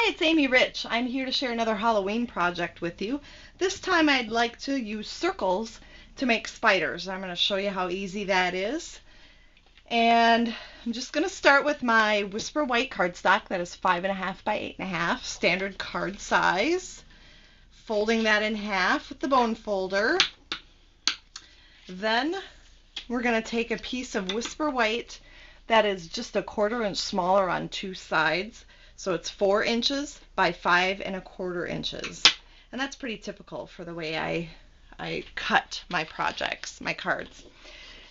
Hi, it's Amy Rich. I'm here to share another Halloween project with you. This time I'd like to use circles to make spiders. I'm going to show you how easy that is. And I'm just going to start with my Whisper White cardstock that is 5.5 by 8.5, standard card size. Folding that in half with the bone folder. Then we're going to take a piece of Whisper White that is just 1/4 inch smaller on two sides. So it's 4 inches by 5.25 inches. And that's pretty typical for the way I cut my projects, my cards.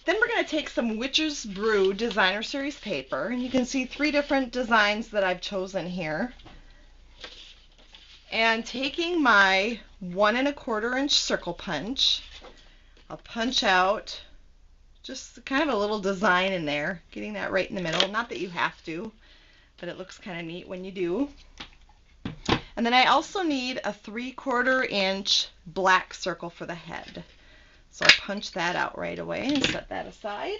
Then we're going to take some Witch's Brew Designer Series paper. And you can see 3 different designs that I've chosen here. And taking my 1.25 inch circle punch, I'll punch out just kind of a little design in there, getting that right in the middle. Not that you have to, but it looks kind of neat when you do. And then I also need a 3/4 inch black circle for the head. So I punch that out right away and set that aside.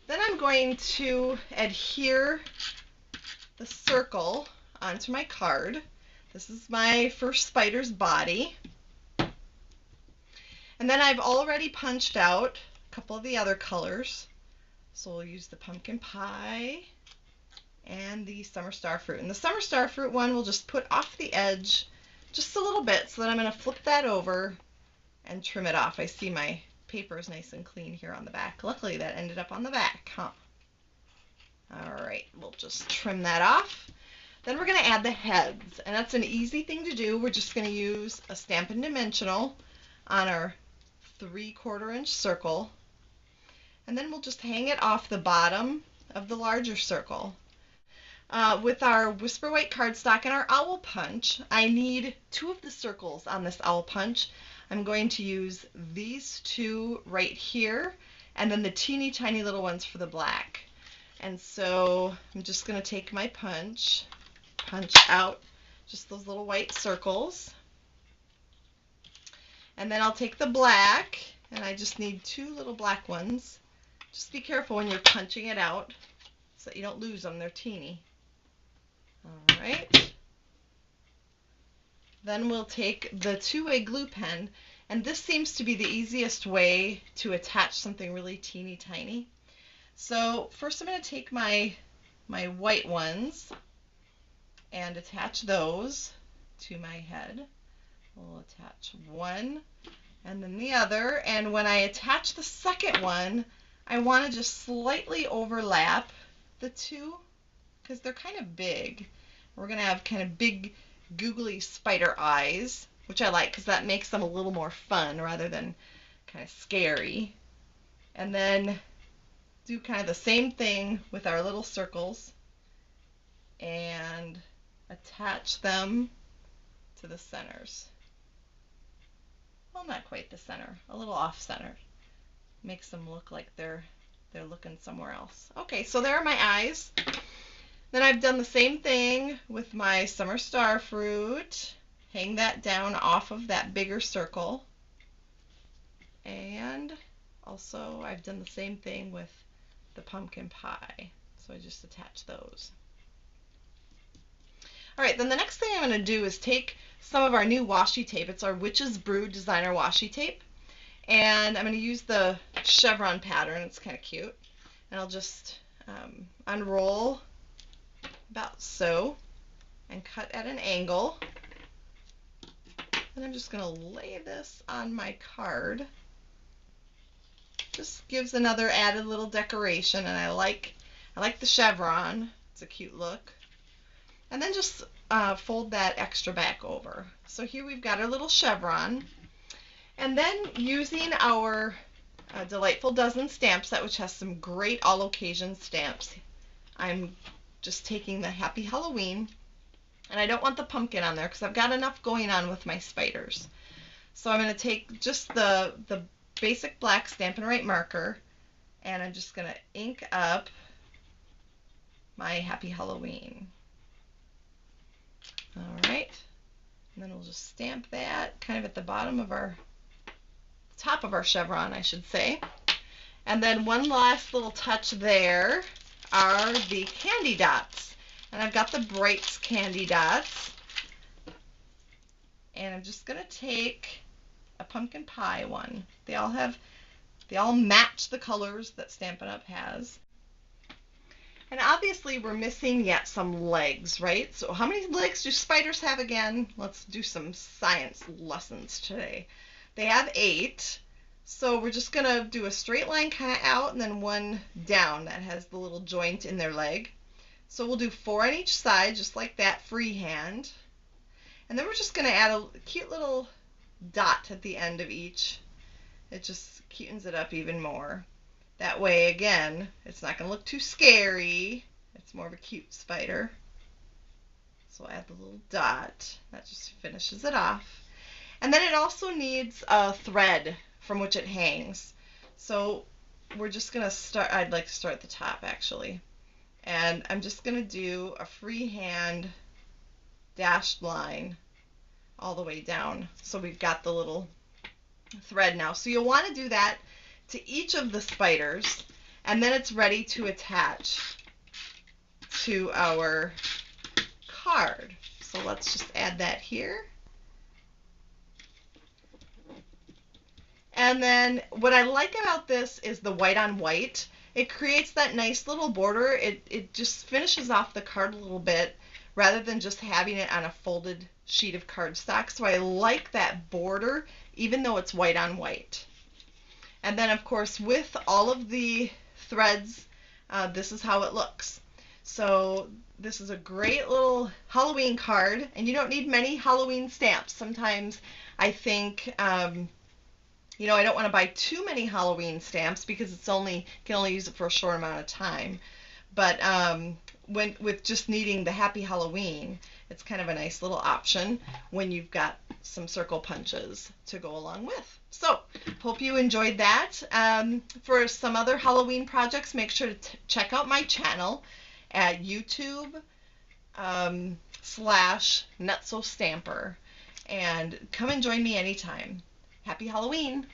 Then I'm going to adhere the circle onto my card. This is my first spider's body. And then I've already punched out a couple of the other colors. So we'll use the pumpkin pie and the summer star fruit. And the summer star fruit one we'll just put off the edge just a little bit, so that I'm going to flip that over and trim it off. I see my paper is nice and clean here on the back. Luckily that ended up on the back, huh? Alright, we'll just trim that off. Then we're going to add the heads, and that's an easy thing to do. We're just going to use a Stampin' Dimensional on our 3/4 inch circle, and then we'll just hang it off the bottom of the larger circle. With our Whisper White cardstock and our owl punch, I need 2 of the circles on this owl punch. I'm going to use these 2 right here, and then the teeny tiny little ones for the black. And so I'm just going to take my punch out just those little white circles. And then I'll take the black, and I just need 2 little black ones. Just be careful when you're punching it out so that you don't lose them. They're teeny. Alright. Then we'll take the 2-way glue pen, and this seems to be the easiest way to attach something really teeny tiny. So first I'm going to take my white ones and attach those to my head. We'll attach one and then the other, and when I attach the second one, I want to just slightly overlap the 2 because they're kind of big. We're going to have kind of big googly spider eyes, which I like because that makes them a little more fun rather than kind of scary. And then do kind of the same thing with our little circles and attach them to the centers. Well, not quite the center, a little off center. Makes them look like they're looking somewhere else. Okay, so there are my eyes. Then I've done the same thing with my summer star fruit. Hang that down off of that bigger circle. And also I've done the same thing with the pumpkin pie. So I just attach those. Alright, then the next thing I'm going to do is take some of our new washi tape. It's our Witch's Brew Designer washi tape. And I'm going to use the chevron pattern. It's kind of cute. And I'll just unroll about so and cut at an angle. And I'm just going to lay this on my card. Just gives another added little decoration, and I like the chevron. It's a cute look. And then just fold that extra back over. So here we've got our little chevron. And then using our Delightful Dozen stamp set, which has some great all occasion stamps, I'm just taking the Happy Halloween, and I don't want the pumpkin on there because I've got enough going on with my spiders. So I'm going to take just the basic black Stampin' Right marker, and I'm just going to ink up my Happy Halloween. Alright, and then we'll just stamp that kind of at the bottom of our, top of our chevron, I should say. And then one last little touch there are the candy dots. And I've got the Brights candy dots. And I'm just going to take a pumpkin pie one. They all match the colors that Stampin' Up! Has. And obviously we're missing yet some legs, right? So how many legs do spiders have again? Let's do some science lessons today. They have 8. So we're just going to do a straight line kind of out and then one down that has the little joint in their leg. So we'll do 4 on each side, just like that, freehand. And then we're just going to add a cute little dot at the end of each. It just cutens it up even more. That way, again, it's not going to look too scary. It's more of a cute spider. So I'll add the little dot. That just finishes it off. And then it also needs a thread from which it hangs. So we're just going to start, I'd like to start at the top actually. And I'm just going to do a freehand dashed line all the way down. So we've got the little thread now. So you'll want to do that to each of the spiders, and then it's ready to attach to our card. So let's just add that here. And then what I like about this is the white on white. It creates that nice little border. It just finishes off the card a little bit rather than just having it on a folded sheet of cardstock. So I like that border even though it's white on white. And then of course with all of the threads, this is how it looks. So this is a great little Halloween card, and you don't need many Halloween stamps. Sometimes I think you know, I don't want to buy too many Halloween stamps because it's can only use it for a short amount of time. But with just needing the Happy Halloween, it's kind of a nice little option when you've got some circle punches to go along with. So, hope you enjoyed that. For some other Halloween projects, make sure to check out my channel at YouTube /NutsoStamper, and come and join me anytime. Happy Halloween!